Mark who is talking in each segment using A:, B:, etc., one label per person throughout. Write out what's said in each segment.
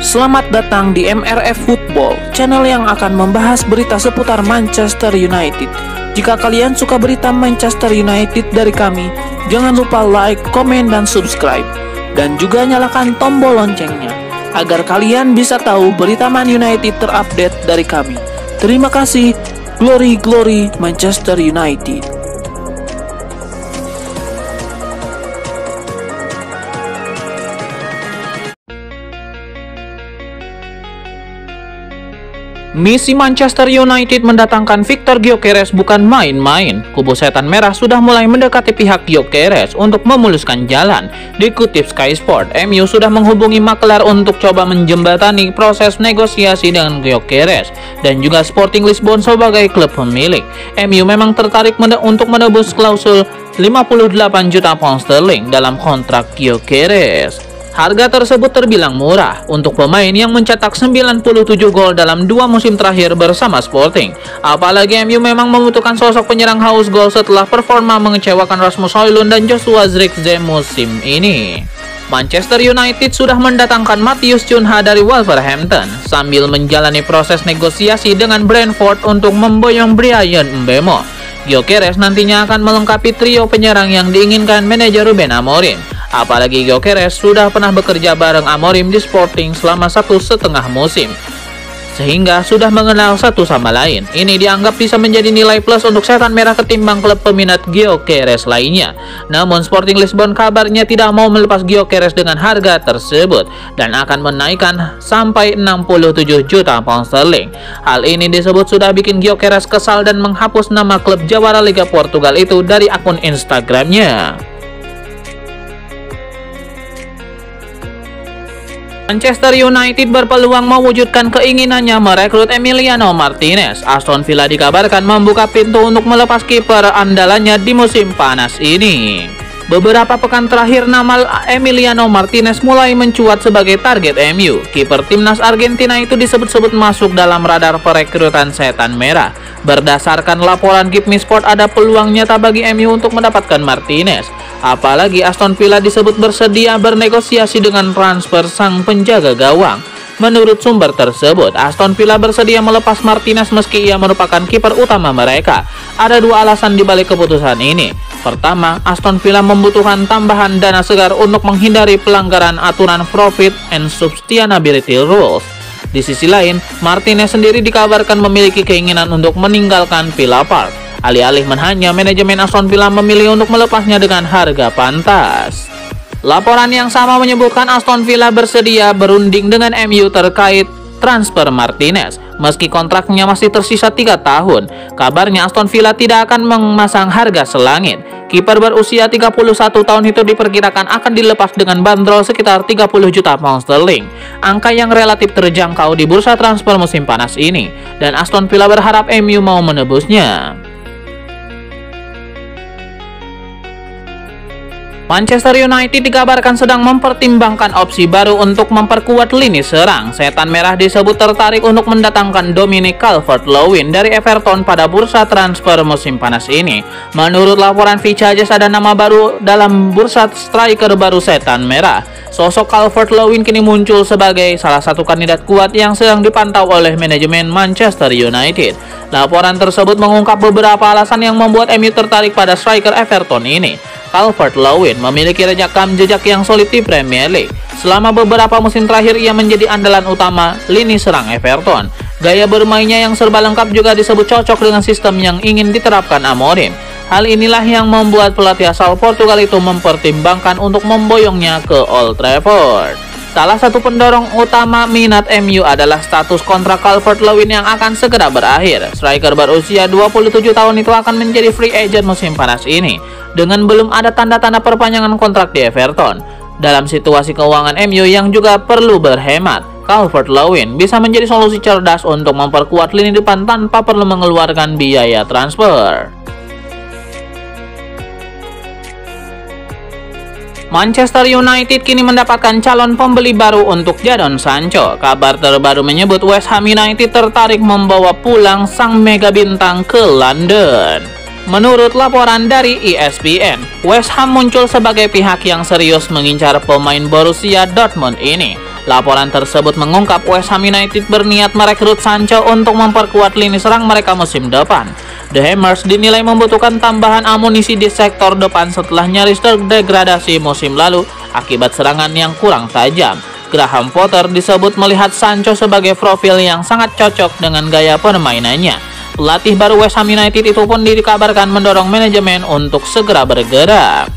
A: Selamat datang di MRF Football, channel yang akan membahas berita seputar Manchester United. Jika kalian suka berita Manchester United dari kami, jangan lupa like, komen, dan subscribe. Dan juga nyalakan tombol loncengnya, agar kalian bisa tahu berita Man United terupdate dari kami. Terima kasih, Glory Glory Manchester United. Misi Manchester United mendatangkan Victor Gyökeres bukan main-main. Kubu setan merah sudah mulai mendekati pihak Gyökeres untuk memuluskan jalan. Dikutip Sky Sport, MU sudah menghubungi maklar untuk coba menjembatani proses negosiasi dengan Gyökeres dan juga Sporting Lisbon sebagai klub pemilik. MU memang tertarik untuk menebus klausul 58 juta pound sterling dalam kontrak Gyökeres. Harga tersebut terbilang murah untuk pemain yang mencetak 97 gol dalam 2 musim terakhir bersama Sporting. Apalagi MU memang membutuhkan sosok penyerang haus gol setelah performa mengecewakan Rasmus Højlund dan Joshua Zirkzee musim ini. Manchester United sudah mendatangkan Matheus Cunha dari Wolverhampton sambil menjalani proses negosiasi dengan Brentford untuk memboyong Bryan Mbeumo. Gyökeres nantinya akan melengkapi trio penyerang yang diinginkan manajer Ruben Amorim. Apalagi Gyökeres sudah pernah bekerja bareng Amorim di Sporting selama 1,5 musim, sehingga sudah mengenal satu sama lain. Ini dianggap bisa menjadi nilai plus untuk setan merah ketimbang klub peminat Gyökeres lainnya. Namun Sporting Lisbon kabarnya tidak mau melepas Gyökeres dengan harga tersebut dan akan menaikkan sampai 67 juta pound sterling. Hal ini disebut sudah bikin Gyökeres kesal dan menghapus nama klub jawara Liga Portugal itu dari akun Instagramnya. Manchester United berpeluang mewujudkan keinginannya merekrut Emiliano Martinez. Aston Villa dikabarkan membuka pintu untuk melepas kiper andalannya di musim panas ini. Beberapa pekan terakhir nama Emiliano Martinez mulai mencuat sebagai target MU. Kiper timnas Argentina itu disebut-sebut masuk dalam radar perekrutan setan merah. Berdasarkan laporan Give Me Sport, ada peluang nyata bagi MU untuk mendapatkan Martinez. Apalagi Aston Villa disebut bersedia bernegosiasi dengan transfer sang penjaga gawang. Menurut sumber tersebut, Aston Villa bersedia melepas Martinez meski ia merupakan kiper utama mereka. Ada dua alasan di balik keputusan ini. Pertama, Aston Villa membutuhkan tambahan dana segar untuk menghindari pelanggaran aturan profit and sustainability rules. Di sisi lain, Martinez sendiri dikabarkan memiliki keinginan untuk meninggalkan Villa Park. Alih-alih menhanya, manajemen Aston Villa memilih untuk melepasnya dengan harga pantas. Laporan yang sama menyebutkan Aston Villa bersedia berunding dengan MU terkait transfer Martinez. Meski kontraknya masih tersisa 3 tahun, kabarnya Aston Villa tidak akan memasang harga selangit. Kiper berusia 31 tahun itu diperkirakan akan dilepas dengan bandrol sekitar 30 juta pound sterling. Angka yang relatif terjangkau di bursa transfer musim panas ini, dan Aston Villa berharap MU mau menebusnya. Manchester United dikabarkan sedang mempertimbangkan opsi baru untuk memperkuat lini serang. Setan merah disebut tertarik untuk mendatangkan Dominic Calvert-Lewin dari Everton pada bursa transfer musim panas ini. Menurut laporan Vicajes, ada nama baru dalam bursa striker baru setan merah. Sosok Calvert-Lewin kini muncul sebagai salah satu kandidat kuat yang sedang dipantau oleh manajemen Manchester United. Laporan tersebut mengungkap beberapa alasan yang membuat MU tertarik pada striker Everton ini. Calvert-Lewin memiliki rekam jejak yang solid di Premier League. Selama beberapa musim terakhir ia menjadi andalan utama lini serang Everton. Gaya bermainnya yang serba lengkap juga disebut cocok dengan sistem yang ingin diterapkan Amorim. Hal inilah yang membuat pelatih asal Portugal itu mempertimbangkan untuk memboyongnya ke Old Trafford. Salah satu pendorong utama minat MU adalah status kontrak Calvert-Lewin yang akan segera berakhir. Striker berusia 27 tahun itu akan menjadi free agent musim panas ini, dengan belum ada tanda-tanda perpanjangan kontrak di Everton. Dalam situasi keuangan MU yang juga perlu berhemat, Calvert-Lewin bisa menjadi solusi cerdas untuk memperkuat lini depan tanpa perlu mengeluarkan biaya transfer. Manchester United kini mendapatkan calon pembeli baru untuk Jadon Sancho. Kabar terbaru menyebut West Ham United tertarik membawa pulang sang mega bintang ke London. Menurut laporan dari ESPN, West Ham muncul sebagai pihak yang serius mengincar pemain Borussia Dortmund ini. Laporan tersebut mengungkap West Ham United berniat merekrut Sancho untuk memperkuat lini serang mereka musim depan. The Hammers dinilai membutuhkan tambahan amunisi di sektor depan setelah nyaris terdegradasi musim lalu akibat serangan yang kurang tajam. Graham Potter disebut melihat Sancho sebagai profil yang sangat cocok dengan gaya permainannya. Pelatih baru West Ham United itu pun dikabarkan mendorong manajemen untuk segera bergerak.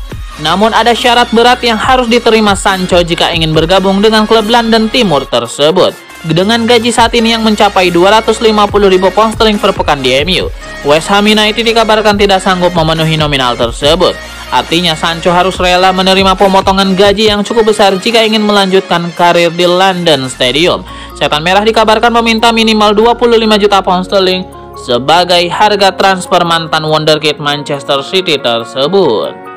A: Namun ada syarat berat yang harus diterima Sancho jika ingin bergabung dengan klub London Timur tersebut. Dengan gaji saat ini yang mencapai 250.000 pound sterling per pekan di MU, West Ham United dikabarkan tidak sanggup memenuhi nominal tersebut. Artinya Sancho harus rela menerima pemotongan gaji yang cukup besar jika ingin melanjutkan karir di London Stadium. Setan Merah dikabarkan meminta minimal 25 juta pound sterling sebagai harga transfer mantan wonderkid Manchester City tersebut.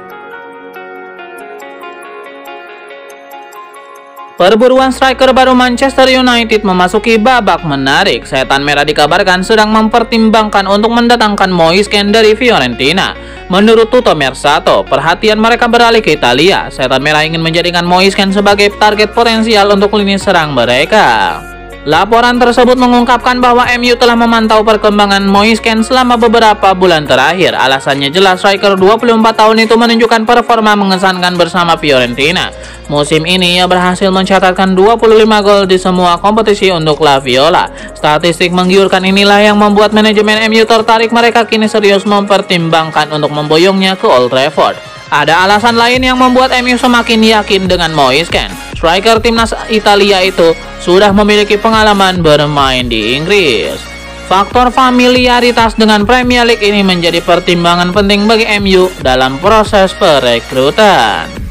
A: Perburuan striker baru Manchester United memasuki babak menarik. Setan Merah dikabarkan sedang mempertimbangkan untuk mendatangkan Moise Kean dari Fiorentina. Menurut Tutto Mercato, perhatian mereka beralih ke Italia. Setan Merah ingin menjadikan Moise Kean sebagai target potensial untuk lini serang mereka. Laporan tersebut mengungkapkan bahwa MU telah memantau perkembangan Moise Kean selama beberapa bulan terakhir. Alasannya jelas, striker 24 tahun itu menunjukkan performa mengesankan bersama Fiorentina. Musim ini ia berhasil mencatatkan 25 gol di semua kompetisi untuk La Viola. Statistik menggiurkan inilah yang membuat manajemen MU tertarik. Mereka kini serius mempertimbangkan untuk memboyongnya ke Old Trafford. Ada alasan lain yang membuat MU semakin yakin dengan Moise Kean. Striker timnas Italia itu sudah memiliki pengalaman bermain di Inggris. Faktor familiaritas dengan Premier League ini menjadi pertimbangan penting bagi MU dalam proses perekrutan.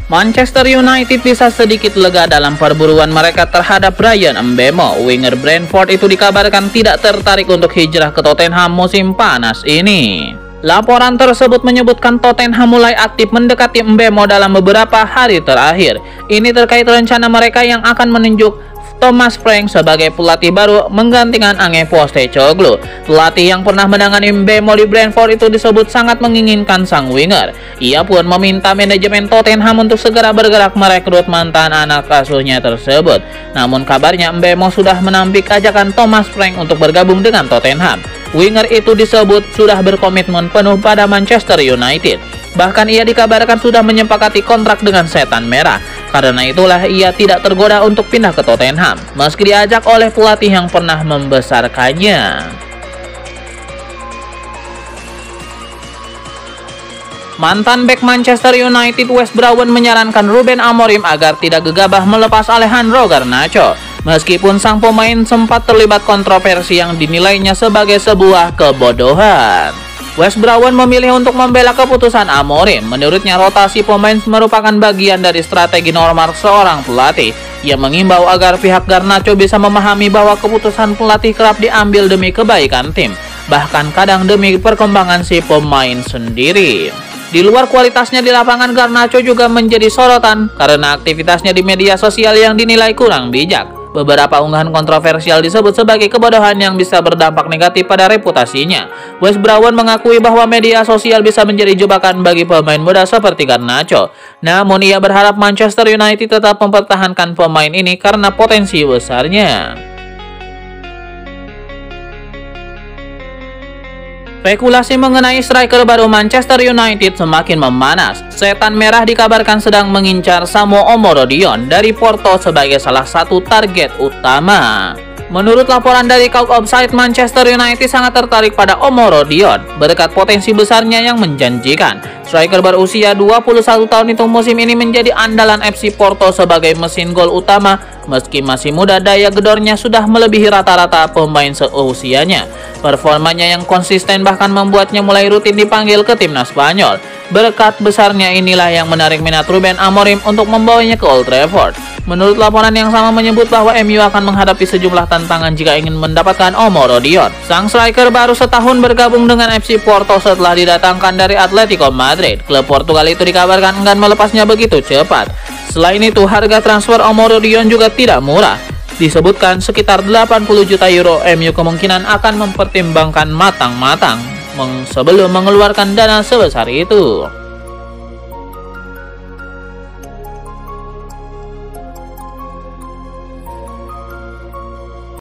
A: Manchester United bisa sedikit lega dalam perburuan mereka terhadap Bryan Mbeumo. Winger Brentford itu dikabarkan tidak tertarik untuk hijrah ke Tottenham musim panas ini. Laporan tersebut menyebutkan Tottenham mulai aktif mendekati Mbeumo dalam beberapa hari terakhir. Ini terkait rencana mereka yang akan menunjuk Thomas Frank sebagai pelatih baru menggantikan Ange Postecoglou. Pelatih yang pernah menangani Mbeumo di Brentford itu disebut sangat menginginkan sang winger. Ia pun meminta manajemen Tottenham untuk segera bergerak merekrut mantan anak asuhnya tersebut. Namun kabarnya Mbeumo sudah menampik ajakan Thomas Frank untuk bergabung dengan Tottenham. Winger itu disebut sudah berkomitmen penuh pada Manchester United. Bahkan ia dikabarkan sudah menyepakati kontrak dengan Setan Merah. Karena itulah ia tidak tergoda untuk pindah ke Tottenham, meski diajak oleh pelatih yang pernah membesarkannya. Mantan bek Manchester United Wes Brown menyarankan Ruben Amorim agar tidak gegabah melepas Alejandro Garnacho. Meskipun sang pemain sempat terlibat kontroversi yang dinilainya sebagai sebuah kebodohan, Wes Brown memilih untuk membela keputusan Amorim. Menurutnya rotasi pemain merupakan bagian dari strategi normal seorang pelatih. Ia mengimbau agar pihak Garnacho bisa memahami bahwa keputusan pelatih kerap diambil demi kebaikan tim, bahkan kadang demi perkembangan si pemain sendiri. Di luar kualitasnya di lapangan, Garnacho juga menjadi sorotan karena aktivitasnya di media sosial yang dinilai kurang bijak. Beberapa unggahan kontroversial disebut sebagai kebodohan yang bisa berdampak negatif pada reputasinya. Wes Brown mengakui bahwa media sosial bisa menjadi jebakan bagi pemain muda seperti Garnacho. Namun ia berharap Manchester United tetap mempertahankan pemain ini karena potensi besarnya. Spekulasi mengenai striker baru Manchester United semakin memanas. Setan Merah dikabarkan sedang mengincar Samo Omorodion dari Porto sebagai salah satu target utama. Menurut laporan dari Cult Offside, Manchester United sangat tertarik pada Omorodion berkat potensi besarnya yang menjanjikan. Striker berusia 21 tahun itu musim ini menjadi andalan FC Porto sebagai mesin gol utama. Meski masih muda, daya gedornya sudah melebihi rata-rata pemain seusianya. Performanya yang konsisten bahkan membuatnya mulai rutin dipanggil ke timnas Spanyol. Berkat besarnya inilah yang menarik minat Ruben Amorim untuk membawanya ke Old Trafford. Menurut laporan yang sama menyebut bahwa MU akan menghadapi sejumlah tantangan jika ingin mendapatkan Omorodion. Sang striker baru setahun bergabung dengan FC Porto setelah didatangkan dari Atletico Madrid. Klub Portugal itu dikabarkan enggan melepasnya begitu cepat. Selain itu, harga transfer Omorodion juga tidak murah. Disebutkan sekitar 80 juta euro. MU kemungkinan akan mempertimbangkan matang-matang sebelum mengeluarkan dana sebesar itu.